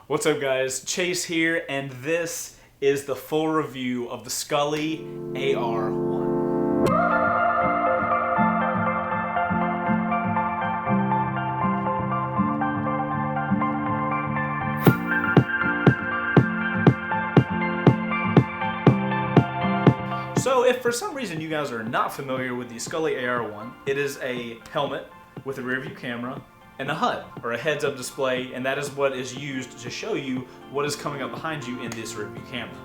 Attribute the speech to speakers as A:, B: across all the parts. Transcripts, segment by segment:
A: What's up guys, Chase here, and this is the full review of the Skully AR-1. So if for some reason you guys are not familiar with the Skully AR-1, it is a helmet with a rear view camera and a HUD, or a heads-up display, and that is what is used to show you what is coming up behind you in this rear view camera.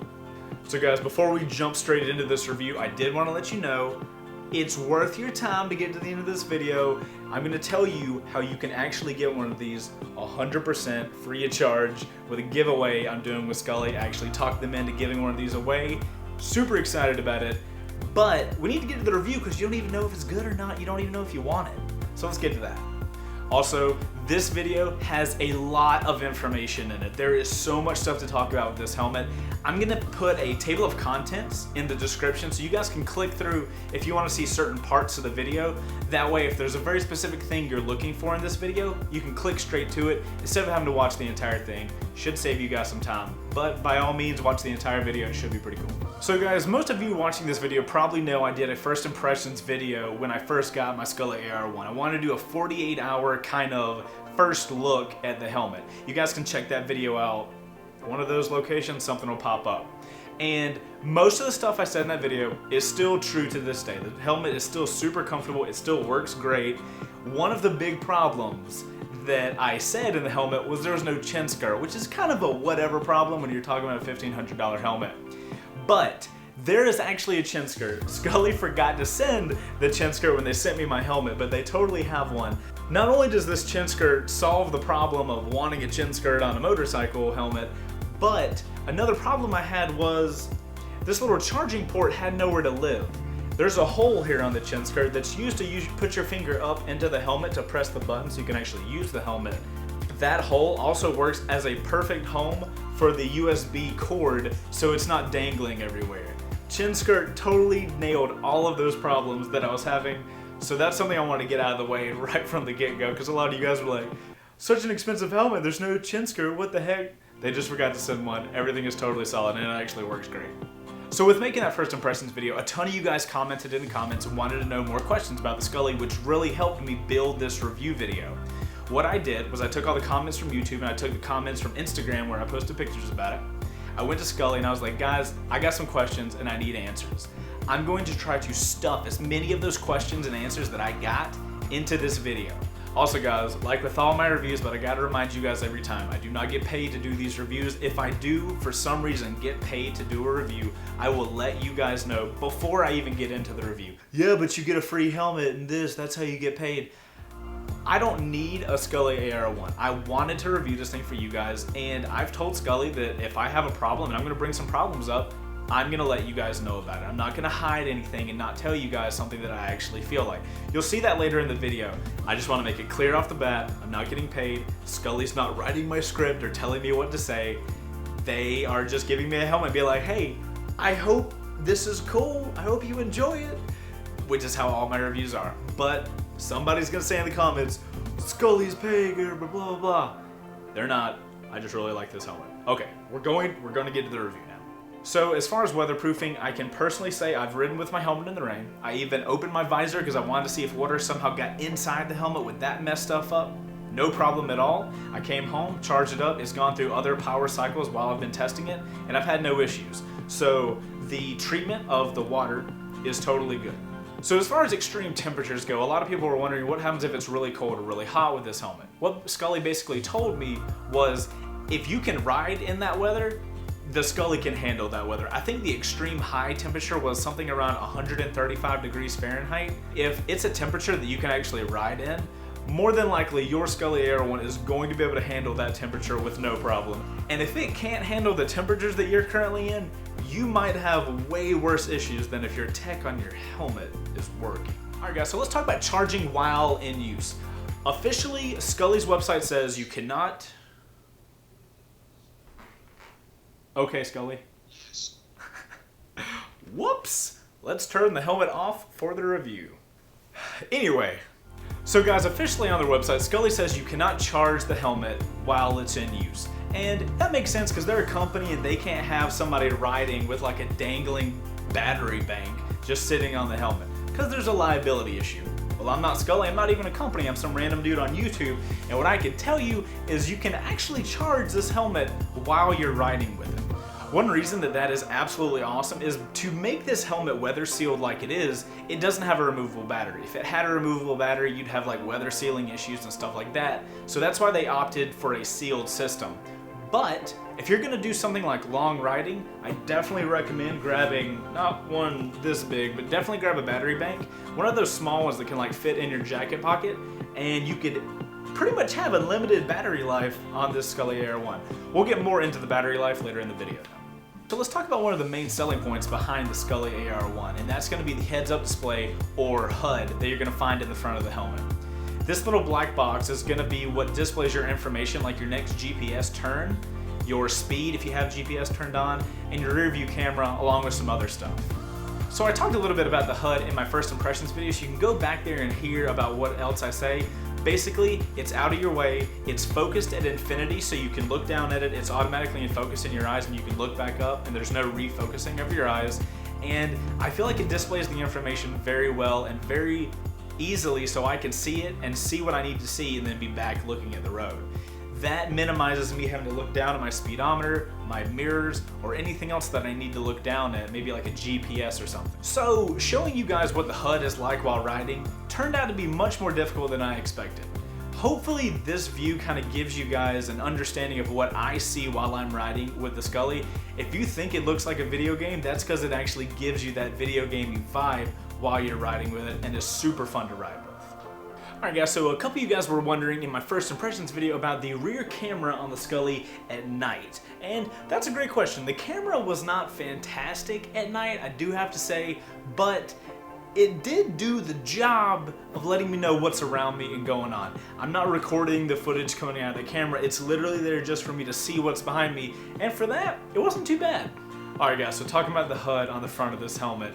A: So guys, before we jump straight into this review, I did want to let you know it's worth your time to get to the end of this video. I'm going to tell you how you can actually get one of these 100% free of charge with a giveaway I'm doing with Skully. I actually talked them into giving one of these away. Super excited about it, but we need to get to the review because you don't even know if it's good or not. You don't even know if you want it. So let's get to that. Also, this video has a lot of information in it. There is so much stuff to talk about with this helmet. I'm gonna put a table of contents in the description so you guys can click through if you wanna see certain parts of the video. That way, if there's a very specific thing you're looking for in this video, you can click straight to it instead of having to watch the entire thing. Should save you guys some time, but by all means, watch the entire video. It should be pretty cool. So guys, most of you watching this video probably know I did a first impressions video when I first got my Skully AR-1. I wanted to do a 48-hour kind of first look at the helmet. You guys can check that video out. One of those locations, something will pop up. And most of the stuff I said in that video is still true to this day. The helmet is still super comfortable. It still works great. One of the big problems that I said in the helmet was there was no chin skirt, which is kind of a whatever problem when you're talking about a $1,500 helmet. But there is actually a chin skirt. Skully forgot to send the chin skirt when they sent me my helmet, but they totally have one. Not only does this chin skirt solve the problem of wanting a chin skirt on a motorcycle helmet, but another problem I had was this little charging port had nowhere to live. There's a hole here on the chin skirt that's used to put your finger up into the helmet to press the button so you can actually use the helmet. That hole also works as a perfect home for the USB cord so it's not dangling everywhere. Chin skirt totally nailed all of those problems that I was having, so that's something I wanted to get out of the way right from the get-go, because a lot of you guys were like, such an expensive helmet, there's no chin skirt, what the heck? They just forgot to send one. Everything is totally solid and it actually works great. So with making that first impressions video, a ton of you guys commented in the comments and wanted to know more questions about the Skully, which really helped me build this review video. What I did was I took all the comments from YouTube and I took the comments from Instagram where I posted pictures about it. I went to Skully and I was like, guys, I got some questions and I need answers. I'm going to try to stuff as many of those questions and answers that I got into this video. Also guys, like with all my reviews, but I gotta remind you guys every time, I do not get paid to do these reviews. If I do, for some reason, get paid to do a review, I will let you guys know before I even get into the review. Yeah, but you get a free helmet and that's how you get paid. I don't need a Skully AR-1. I wanted to review this thing for you guys, and I've told Skully that if I have a problem, and I'm gonna bring some problems up, I'm gonna let you guys know about it. I'm not gonna hide anything and not tell you guys something that I actually feel like. You'll see that later in the video. I just wanna make it clear off the bat, I'm not getting paid. Skully's not writing my script or telling me what to say. They are just giving me a helmet and be like, hey, I hope this is cool. I hope you enjoy it. Which is how all my reviews are. But somebody's gonna say in the comments, Skully's paying her, blah, blah, blah. They're not. I just really like this helmet. Okay, we're gonna get to the review now. So as far as weatherproofing, I can personally say I've ridden with my helmet in the rain. I even opened my visor because I wanted to see if water somehow got inside the helmet. Would that mess stuff up? No problem at all. I came home, charged it up. It's gone through other power cycles while I've been testing it, and I've had no issues. So the treatment of the water is totally good. So as far as extreme temperatures go, a lot of people were wondering what happens if it's really cold or really hot with this helmet. What Skully basically told me was if you can ride in that weather, the Skully can handle that weather. I think the extreme high temperature was something around 135 degrees Fahrenheit. If it's a temperature that you can actually ride in, more than likely your Skully AR-1 is going to be able to handle that temperature with no problem. And if it can't handle the temperatures that you're currently in, you might have way worse issues than if your tech on your helmet is working. Alright guys, so let's talk about charging while in use. Officially, Skully's website says you cannot... Okay, Skully. Yes. Whoops! Let's turn the helmet off for the review. Anyway, so guys, officially on their website, Skully says you cannot charge the helmet while it's in use. And that makes sense because they're a company and they can't have somebody riding with like a dangling battery bank just sitting on the helmet, because there's a liability issue. Well, I'm not Skully, I'm not even a company, I'm some random dude on YouTube, and what I can tell you is you can actually charge this helmet while you're riding with it. One reason that is absolutely awesome is to make this helmet weather sealed like it is, it doesn't have a removable battery. If it had a removable battery, you'd have like weather sealing issues and stuff like that. So that's why they opted for a sealed system. But if you're gonna do something like long riding, I definitely recommend grabbing, not one this big, but definitely grab a battery bank. One of those small ones that can like fit in your jacket pocket, and you could pretty much have unlimited battery life on this Skully AR-1. We'll get more into the battery life later in the video. So let's talk about one of the main selling points behind the Skully AR-1, and that's going to be the heads-up display, or HUD, that you're going to find in the front of the helmet. This little black box is going to be what displays your information, like your next GPS turn, your speed if you have GPS turned on, and your rear view camera, along with some other stuff. So I talked a little bit about the HUD in my first impressions video, so you can go back there and hear about what else I say. Basically, it's out of your way, it's focused at infinity, so you can look down at it, it's automatically in focus in your eyes, and you can look back up, and there's no refocusing of your eyes. And I feel like it displays the information very well and very easily, so I can see it and see what I need to see and then be back looking at the road. That minimizes me having to look down at my speedometer, my mirrors, or anything else that I need to look down at, maybe like a GPS or something. So showing you guys what the HUD is like while riding turned out to be much more difficult than I expected. Hopefully this view kind of gives you guys an understanding of what I see while I'm riding with the Skully. If you think it looks like a video game, that's because it actually gives you that video gaming vibe while you're riding with it, and is super fun to ride with. Alright guys, so a couple of you guys were wondering in my first impressions video about the rear camera on the Skully at night. And that's a great question. The camera was not fantastic at night, I do have to say, but it did do the job of letting me know what's around me and going on. I'm not recording the footage coming out of the camera, it's literally there just for me to see what's behind me, and for that, it wasn't too bad. Alright guys, so talking about the HUD on the front of this helmet,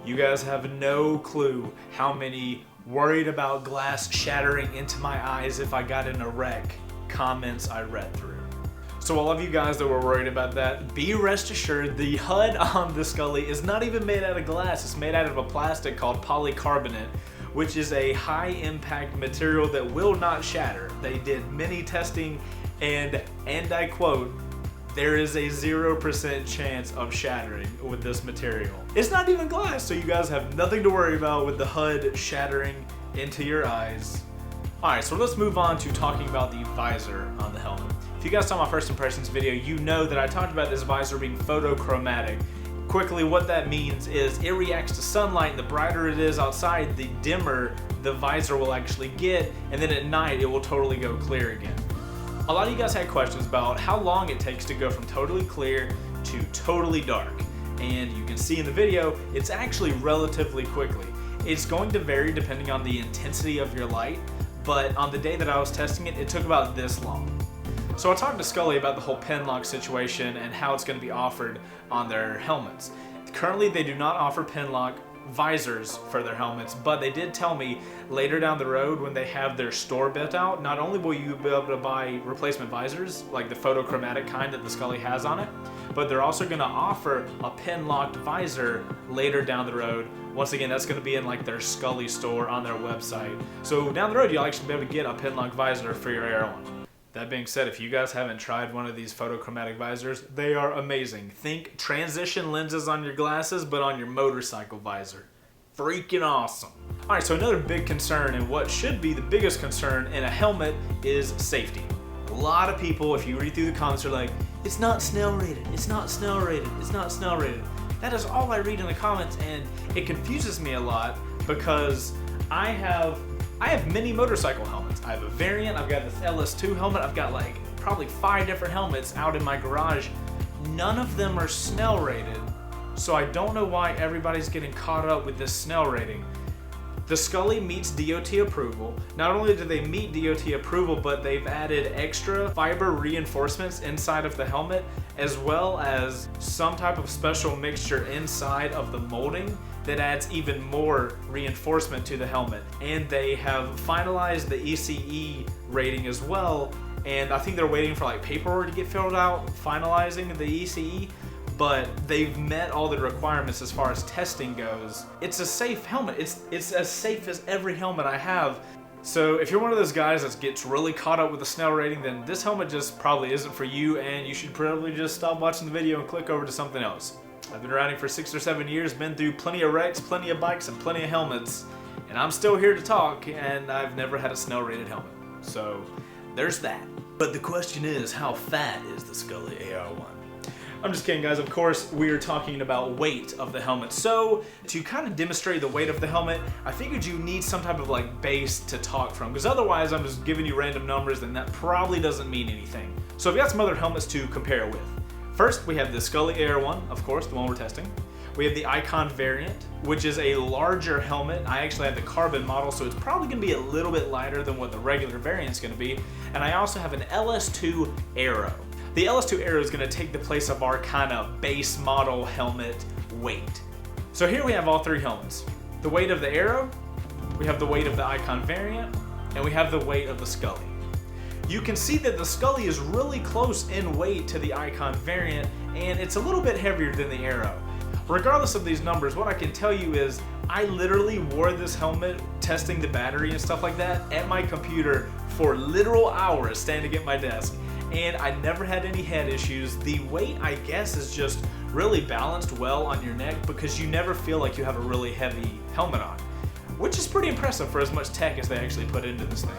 A: you guys have no clue how many worried about glass shattering into my eyes if I got in a wreck comments I read through. So all of you guys that were worried about that, be rest assured the HUD on the Skully is not even made out of glass, it's made out of a plastic called polycarbonate, which is a high impact material that will not shatter. They did many testing and I quote, there is a 0% chance of shattering with this material. It's not even glass, so you guys have nothing to worry about with the HUD shattering into your eyes. Alright, so let's move on to talking about the visor on the helmet. If you guys saw my first impressions video, you know that I talked about this visor being photochromatic. Quickly, what that means is it reacts to sunlight. The brighter it is outside, the dimmer the visor will actually get, and then at night it will totally go clear again. A lot of you guys had questions about how long it takes to go from totally clear to totally dark. And you can see in the video, it's actually relatively quickly. It's going to vary depending on the intensity of your light, but on the day that I was testing it, it took about this long. So I talked to Skully about the whole pen lock situation and how it's going to be offered on their helmets. Currently, they do not offer pen lock visors for their helmets, but they did tell me later down the road when they have their store built out, not only will you be able to buy replacement visors like the photochromatic kind that the Skully has on it, but they're also going to offer a pin locked visor later down the road. Once again, that's going to be in like their Skully store on their website. So down the road, you'll actually be able to get a pin locked visor for your AR-1. That being said, if you guys haven't tried one of these photochromatic visors, they are amazing. Think transition lenses on your glasses, but on your motorcycle visor. Freaking awesome. Alright, so another big concern, and what should be the biggest concern in a helmet, is safety. A lot of people, if you read through the comments, are like, it's not snell rated, it's not snell rated, it's not snell rated. That is all I read in the comments, and it confuses me a lot because I have many motorcycle helmets. I have a variant, I've got this LS2 helmet, I've got like probably 5 different helmets out in my garage. None of them are snell rated, so I don't know why everybody's getting caught up with this snell rating. The Skully meets DOT approval. Not only do they meet DOT approval, but they've added extra fiber reinforcements inside of the helmet, as well as some type of special mixture inside of the molding that adds even more reinforcement to the helmet. And they have finalized the ECE rating as well, and I think they're waiting for like paperwork to get filled out, finalizing the ECE, but they've met all the requirements as far as testing goes. It's a safe helmet. It's as safe as every helmet I have. So if you're one of those guys that gets really caught up with the Snell rating, then this helmet just probably isn't for you, and you should probably just stop watching the video and click over to something else. I've been riding for 6 or 7 years, been through plenty of wrecks, plenty of bikes, and plenty of helmets, and I'm still here to talk, and I've never had a Snell rated helmet. So there's that. But the question is, how fat is the Skully AR-1? I'm just kidding, guys. Of course, we are talking about weight of the helmet. So to kind of demonstrate the weight of the helmet, I figured you need some type of like base to talk from, because otherwise I'm just giving you random numbers and that probably doesn't mean anything. So I've got some other helmets to compare with. First, we have the Skully AR-1, of course, the one we're testing. We have the Icon variant, which is a larger helmet. I actually have the carbon model, so it's probably gonna be a little bit lighter than what the regular variant's gonna be. And I also have an LS2 Aero. The LS2 Aero is going to take the place of our kind of base model helmet weight. So here we have all three helmets. The weight of the Aero, we have the weight of the Icon variant, and we have the weight of the Skully. You can see that the Skully is really close in weight to the Icon variant, and it's a little bit heavier than the Aero. Regardless of these numbers, what I can tell you is I literally wore this helmet testing the battery and stuff like that at my computer for literal hours standing at my desk. And I never had any head issues. The weight, I guess, is just really balanced well on your neck because you never feel like you have a really heavy helmet on, which is pretty impressive for as much tech as they actually put into this thing.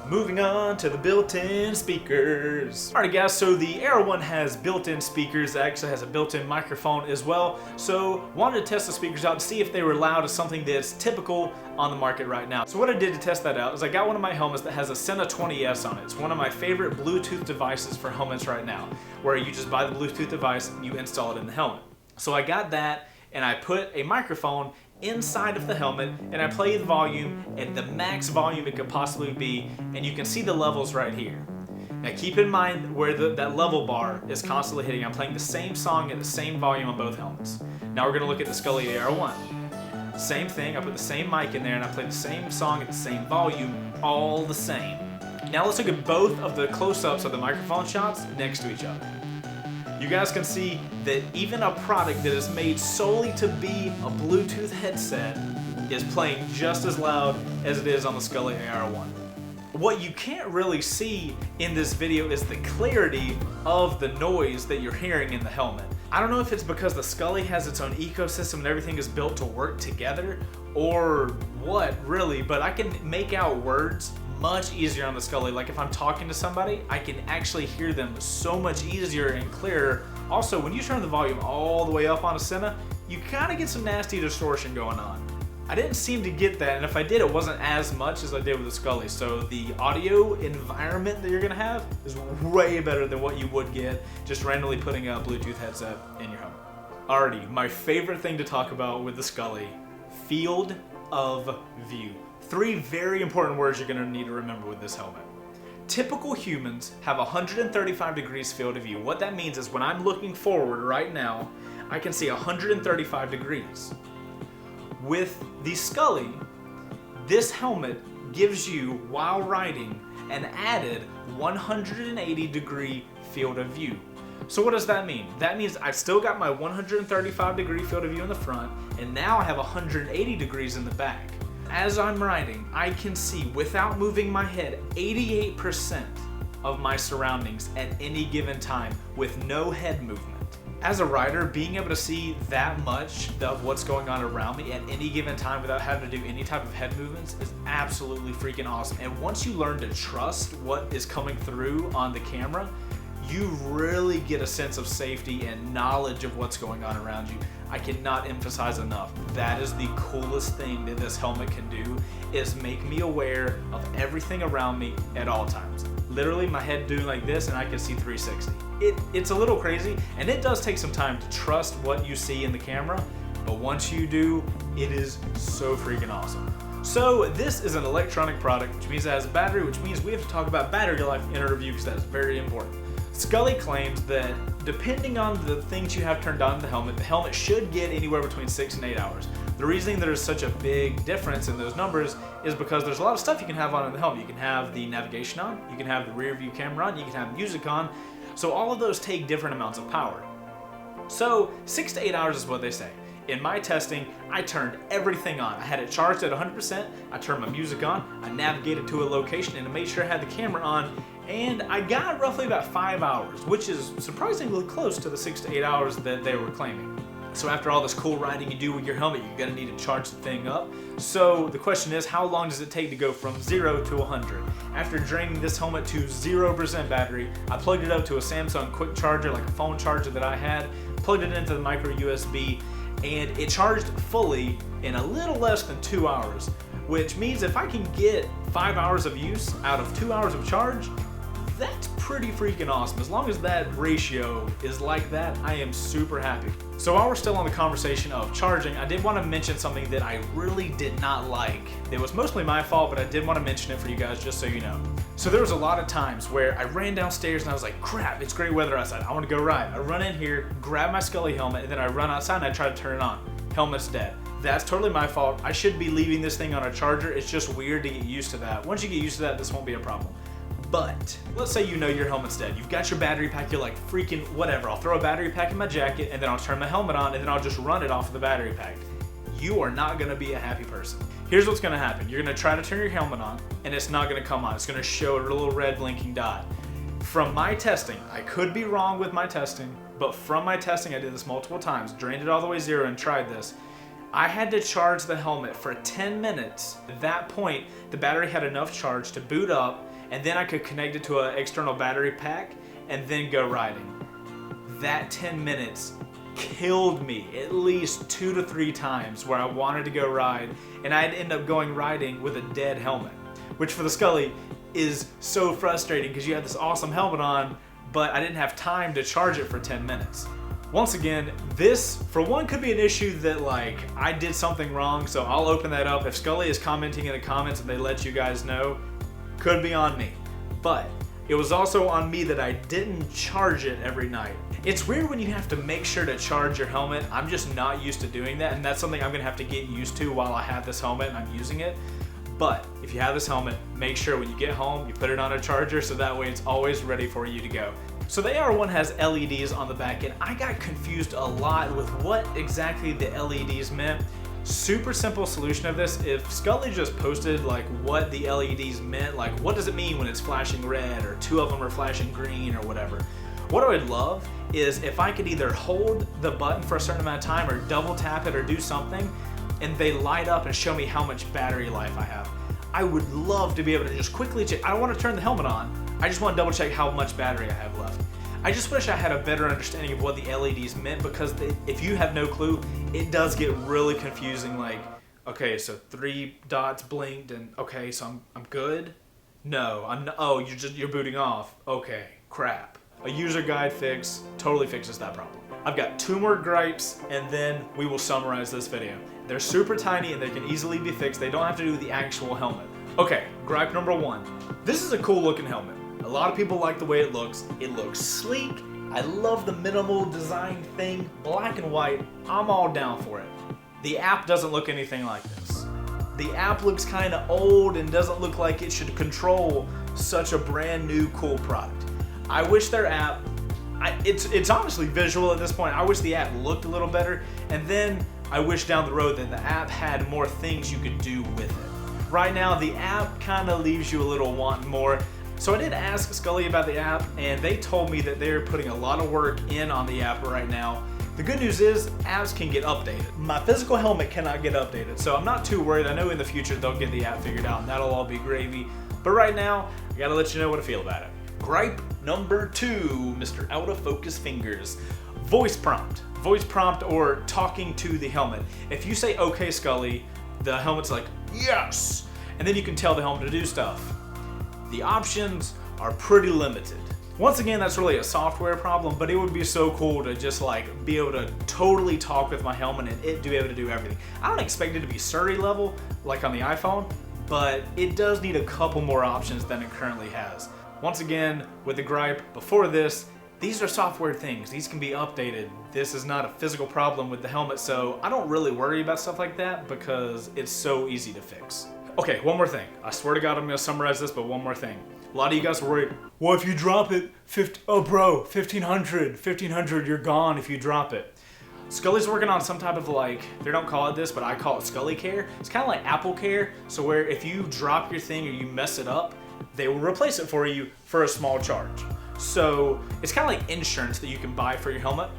A: Moving on to the built-in speakers. Alright guys, so the AR-1 has built-in speakers. It actually has a built-in microphone as well. So wanted to test the speakers out to see if they were loud as something that's typical on the market right now. So what I did to test that out is I got one of my helmets that has a Sena 20S on it. It's one of my favorite Bluetooth devices for helmets right now, where you just buy the Bluetooth device and you install it in the helmet. So I got that and I put a microphone inside of the helmet and I play the volume at the max volume it could possibly be, and you can see the levels right here. Now keep in mind where that level bar is constantly hitting. I'm playing the same song at the same volume on both helmets. Now we're going to look at the Skully AR-1. Same thing, I put the same mic in there and I play the same song at the same volume, all the same. Now let's look at both of the close-ups of the microphone shots next to each other. You guys can see that even a product that is made solely to be a Bluetooth headset is playing just as loud as it is on the Skully AR-1. What you can't really see in this video is the clarity of the noise that you're hearing in the helmet. I don't know if it's because the Skully has its own ecosystem and everything is built to work together or what really, but I can make out words much easier on the Skully. Like if I'm talking to somebody, I can actually hear them so much easier and clearer. Also, when you turn the volume all the way up on a Sena, you kind of get some nasty distortion going on. I didn't seem to get that, and if I did, it wasn't as much as I did with the Skully. So the audio environment that you're gonna have is way better than what you would get just randomly putting a Bluetooth headset in your helmet. Alrighty, my favorite thing to talk about with the Skully, field of view. 3 very important words you're going to need to remember with this helmet. Typical humans have 135 degrees field of view. What that means is when I'm looking forward right now, I can see 135 degrees. With the Skully, this helmet gives you, while riding, an added 180 degree field of view. So what does that mean? That means I've still got my 135 degree field of view in the front, and now I have 180 degrees in the back. As I'm riding, I can see, without moving my head, 88% of my surroundings at any given time with no head movement. As a rider, being able to see that much of what's going on around me at any given time without having to do any type of head movements is absolutely freaking awesome. And once you learn to trust what is coming through on the camera, you really get a sense of safety and knowledge of what's going on around you. I cannot emphasize enough. That is the coolest thing that this helmet can do, is make me aware of everything around me at all times. Literally my head doing like this and I can see 360. It's a little crazy, and it does take some time to trust what you see in the camera, but once you do, it is so freaking awesome. So this is an electronic product, which means it has a battery, which means we have to talk about battery life in a review because that is very important. Skully claims that depending on the things you have turned on in the helmet should get anywhere between 6 and 8 hours. The reason there's such a big difference in those numbers is because there's a lot of stuff you can have on in the helmet. You can have the navigation on, you can have the rear view camera on, you can have music on. So all of those take different amounts of power. So 6 to 8 hours is what they say. In my testing, I turned everything on. I had it charged at 100%, I turned my music on, I navigated to a location and I made sure I had the camera on, and I got roughly about 5 hours, which is surprisingly close to the 6 to 8 hours that they were claiming. So after all this cool riding you do with your helmet, you're gonna need to charge the thing up. So the question is, how long does it take to go from 0 to 100? After draining this helmet to 0% battery, I plugged it up to a Samsung quick charger, like a phone charger that I had, plugged it into the micro USB, and it charged fully in a little less than 2 hours, which means if I can get 5 hours of use out of 2 hours of charge, that's pretty freaking awesome. As long as that ratio is like that, I am super happy. So while we're still on the conversation of charging, I did want to mention something that I really did not like. It was mostly my fault, but I did want to mention it for you guys just so you know. So there was a lot of times where I ran downstairs and I was like, crap, it's great weather outside, I want to go ride. I run in here, grab my Skully helmet, and then I run outside and I try to turn it on. Helmet's dead. That's totally my fault. I should be leaving this thing on a charger. It's just weird to get used to that. Once you get used to that, this won't be a problem. But let's say you know your helmet's dead. You've got your battery pack, you're like, freaking whatever, I'll throw a battery pack in my jacket and then I'll turn my helmet on and then I'll just run it off of the battery pack. You are not gonna be a happy person. Here's what's gonna happen. You're gonna try to turn your helmet on and it's not gonna come on. It's gonna show a little red blinking dot. From my testing, I could be wrong with my testing, but from my testing, I did this multiple times, drained it all the way 0 and tried this. I had to charge the helmet for 10 minutes. At that point, the battery had enough charge to boot up, and then I could connect it to an external battery pack and then go riding. That 10 minutes killed me at least 2 to 3 times where I wanted to go ride, and I'd end up going riding with a dead helmet, which for the Skully is so frustrating because you have this awesome helmet on, but I didn't have time to charge it for 10 minutes. Once again, this, for one, could be an issue that like I did something wrong, so I'll open that up. If Skully is commenting in the comments and they let you guys know, could be on me. But it was also on me that I didn't charge it every night. It's weird when you have to make sure to charge your helmet. I'm just not used to doing that, and that's something I'm gonna have to get used to while I have this helmet and I'm using it. But if you have this helmet, make sure when you get home, you put it on a charger so that way it's always ready for you to go. So the AR-1 has LEDs on the back end. I got confused a lot with what exactly the LEDs meant. Super simple solution of this, if Skully just posted like what the LEDs meant, like what does it mean when it's flashing red or 2 of them are flashing green or whatever. What I would love is if I could either hold the button for a certain amount of time or double tap it or do something and they light up and show me how much battery life I have. I would love to be able to just quickly check. I don't want to turn the helmet on, I just want to double check how much battery I have left. I just wish I had a better understanding of what the LEDs meant, because if you have no clue, it does get really confusing. Like, okay, so 3 dots blinked, and okay, so I'm good. No, I'm not, oh, you're booting off. Okay, crap. A user guide fix totally fixes that problem. I've got 2 more gripes, and then we will summarize this video. They're super tiny and they can easily be fixed. They don't have to do with the actual helmet. Okay, gripe number 1. This is a cool looking helmet. A lot of people like the way it looks. It looks sleek. I love the minimal design thing, black and white. I'm all down for it. The app doesn't look anything like this. The app looks kind of old and doesn't look like it should control such a brand new cool product. I wish their app, it's honestly visual at this point. I wish the app looked a little better, and then I wish down the road that the app had more things you could do with it. Right now, the app kind of leaves you a little wanting more. So I did ask Skully about the app, and they told me that they're putting a lot of work in on the app right now. The good news is apps can get updated. My physical helmet cannot get updated, so I'm not too worried. I know in the future they'll get the app figured out and that'll all be gravy. But right now, I gotta let you know what I feel about it. Gripe number 2, Mr. Out of Focus Fingers. Voice prompt. Voice prompt or talking to the helmet. If you say, okay, Skully, the helmet's like, yes! And then you can tell the helmet to do stuff. The options are pretty limited. Once again, that's really a software problem, but it would be so cool to just like be able to totally talk with my helmet and it be able to do everything. I don't expect it to be Siri level like on the iPhone, but it does need a couple more options than it currently has. Once again, with the gripe before this, These are software things. These can be updated. This is not a physical problem with the helmet, so I don't really worry about stuff like that because it's so easy to fix. Okay, one more thing. I swear to God I'm gonna summarize this, but one more thing. A lot of you guys are worried, well, if you drop it, oh bro, 1500, you're gone if you drop it. Skully's working on some type of they don't call it this, but I call it Skully Care. It's kind of like Apple Care, so where if you drop your thing or you mess it up, they will replace it for you for a small charge. So it's kind of like insurance that you can buy for your helmet.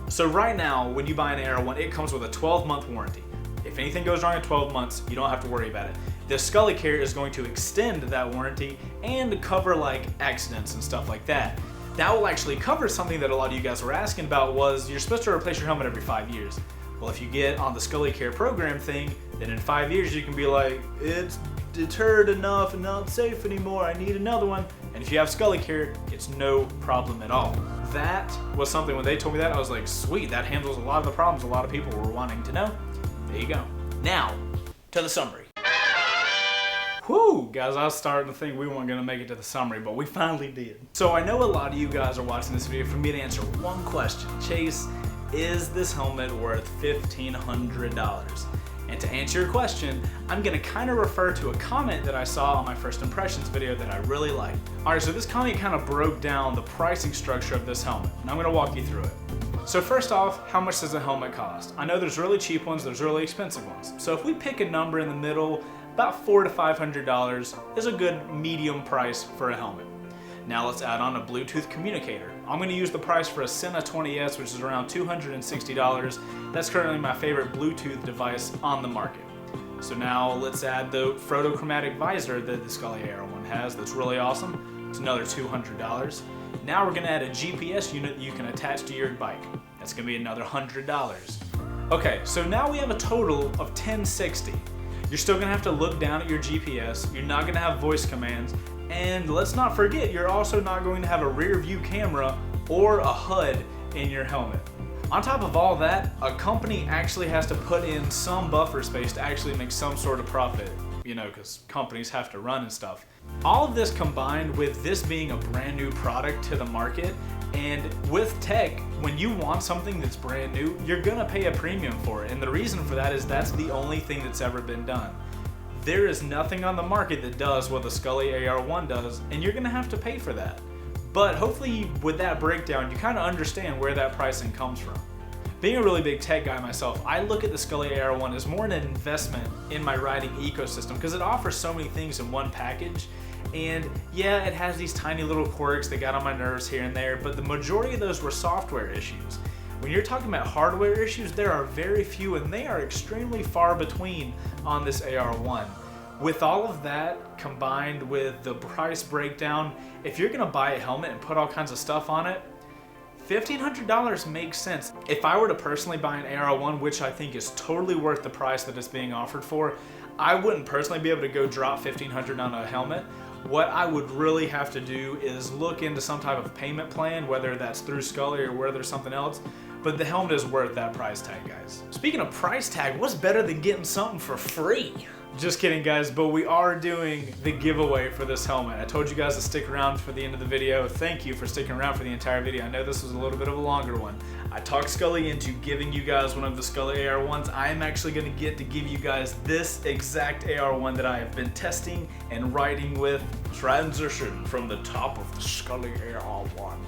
A: So right now, when you buy an AR-1, it comes with a 12-month warranty. If anything goes wrong in 12 months, you don't have to worry about it. The Skully Care is going to extend that warranty and cover accidents and stuff like that. That will actually cover something that a lot of you guys were asking about was you're supposed to replace your helmet every 5 years. Well, if you get on the Skully Care program thing, then in 5 years you can be like, it's deterred enough and not safe anymore, I need another one. And if you have Skully Care, it's no problem at all. That was something when they told me that, I was like, sweet, that handles a lot of the problems a lot of people were wanting to know. There you go. Now, to the summary. Whew, guys, I was starting to think we weren't gonna make it to the summary, but we finally did. So I know a lot of you guys are watching this video for me to answer one question. Chase, is this helmet worth $1,500? And to answer your question, I'm gonna kind of refer to a comment that I saw on my first impressions video that I really liked. All right, so this comment kind of broke down the pricing structure of this helmet, and I'm gonna walk you through it. So first off, how much does a helmet cost? I know there's really cheap ones, there's really expensive ones. So if we pick a number in the middle, about $400 to $500 is a good medium price for a helmet. Now let's add on a Bluetooth communicator. I'm going to use the price for a Sena 20S, which is around $260. That's currently my favorite Bluetooth device on the market. So now let's add the photochromatic visor that the Skully AR-1 has. That's really awesome. It's another $200. Now we're going to add a GPS unit that you can attach to your bike. That's going to be another $100. Okay, so now we have a total of $1,060. You're still gonna have to look down at your GPS, you're not gonna have voice commands, and let's not forget, you're also not going to have a rear view camera or a HUD in your helmet. On top of all that, a company actually has to put in some buffer space to actually make some sort of profit, you know, because companies have to run and stuff. All of this combined with this being a brand new product to the market, and with tech, when you want something that's brand new, you're gonna pay a premium for it. And the reason for that is that's the only thing that's ever been done. There is nothing on the market that does what the Skully AR-1 does, and you're gonna have to pay for that. But hopefully with that breakdown, you kind of understand where that pricing comes from. Being a really big tech guy myself, I look at the Skully AR-1 as more an investment in my riding ecosystem because it offers so many things in one package. And yeah, it has these tiny little quirks that got on my nerves here and there, but the majority of those were software issues. When you're talking about hardware issues, there are very few and they are extremely far between on this AR-1. With all of that combined with the price breakdown, if you're gonna buy a helmet and put all kinds of stuff on it, $1,500 makes sense. If I were to personally buy an AR-1, which I think is totally worth the price that it's being offered for, I wouldn't personally be able to go drop $1,500 on a helmet. What I would really have to do is look into some type of payment plan, whether that's through Skully or whether there's something else, but the helmet is worth that price tag, guys. Speaking of price tag, what's better than getting something for free? Just kidding, guys, but we are doing the giveaway for this helmet. I told you guys to stick around for the end of the video. Thank you for sticking around for the entire video. I know this was a little bit of a longer one. I talked Skully into giving you guys one of the Skully AR-1s. I am actually going to get to give you guys this exact AR-1 that I have been testing and riding with. Transition from the top of the Skully AR-1.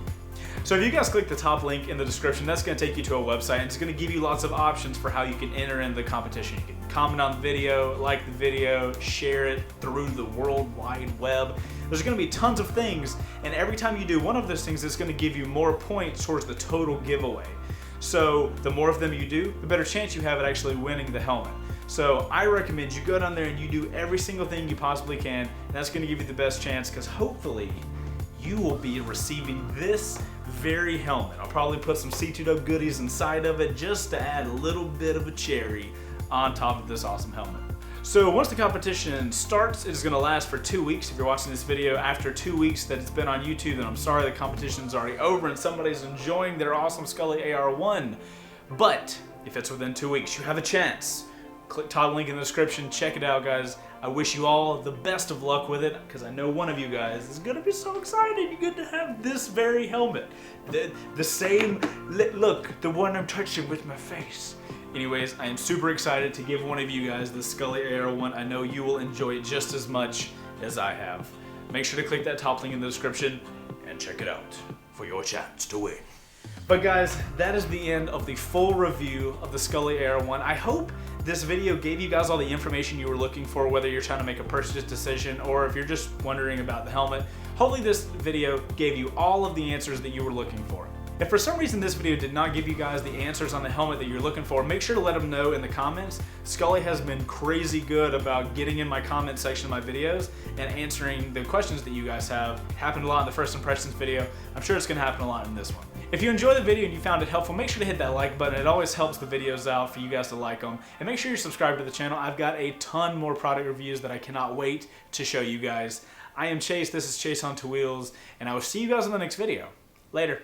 A: So if you guys click the top link in the description, that's going to take you to a website and it's going to give you lots of options for how you can enter in the competition. You can comment on the video, like the video, share it through the World Wide Web. There's going to be tons of things, and every time you do one of those things, it's going to give you more points towards the total giveaway. So the more of them you do, the better chance you have at actually winning the helmet. So I recommend you go down there and you do every single thing you possibly can, and that's going to give you the best chance because hopefully you will be receiving this very helmet. I'll probably put some C2W goodies inside of it just to add a little bit of a cherry on top of this awesome helmet. So once the competition starts, it is going to last for 2 weeks. If you're watching this video after 2 weeks that it's been on YouTube, then I'm sorry the competition's already over and somebody's enjoying their awesome Skully AR-1. But if it's within 2 weeks, you have a chance. Click top link in the description. Check it out, guys. I wish you all the best of luck with it, because I know one of you guys is gonna be so excited. You get to have this very helmet, the same look, the one I'm touching with my face. Anyways, I am super excited to give one of you guys the Skully AR-1. I know you will enjoy it just as much as I have. Make sure to click that top link in the description and check it out for your chance to win. But guys, that is the end of the full review of the Skully AR-1. I hope this video gave you guys all the information you were looking for, whether you're trying to make a purchase decision or if you're just wondering about the helmet. Hopefully this video gave you all of the answers that you were looking for. If for some reason this video did not give you guys the answers on the helmet that you're looking for, make sure to let them know in the comments. Skully has been crazy good about getting in my comment section of my videos and answering the questions that you guys have. It happened a lot in the first impressions video. I'm sure it's going to happen a lot in this one. If you enjoyed the video and you found it helpful, make sure to hit that like button. It always helps the videos out for you guys to like them. And make sure you're subscribed to the channel. I've got a ton more product reviews that I cannot wait to show you guys. I am Chase, this is Chaseontwowheels, and I will see you guys in the next video. Later.